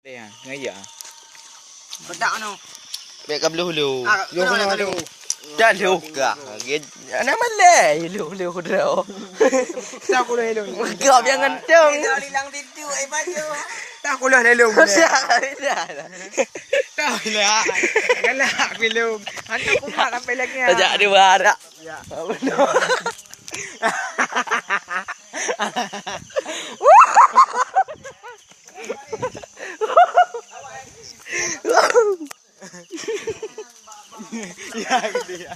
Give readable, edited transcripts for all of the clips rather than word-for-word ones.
Đây à, ngay giờ. Bedak no. Baik ke beluh-beluh. Lu kena lu. Dah luka. Ana malai lu dah. Tak aku dah hello. Kau jangan kencang. Dah hilang titu baju. Tak aku dah hello. Dah. Tak lah. Galak aku hello. Hantar aku mak sampai lagi. Tajak dia barak. Ya. Benar. Ya gitu ya.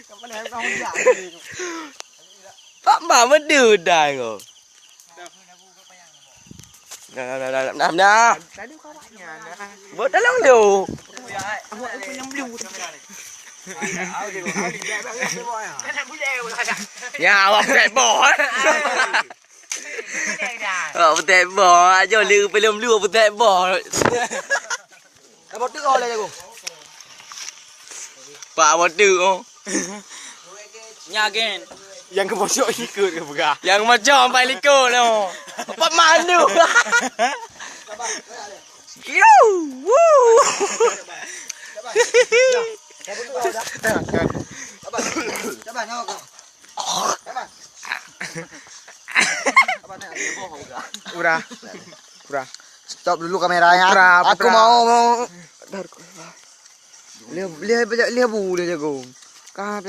Kapan yang kau hundak? Pak Mak mendut dah kau. Dah. Tadi kau awaknya nah. Buat dalam lu. Awak punya blue. Ya, awak betul bot. Awak betul bot. Aja lu belum lu betul bot. Dapat tu kau le aku. Pak bodoh kau. Nyagen. Yang ke bosok ikut ke begah. Yang macam sampai likut tu. Pak malu. Yo. Woo. Coba nyawa kau. Udah. Udah. Stop dulu kameranya. Aku mau. Lihat boleh jago. Kah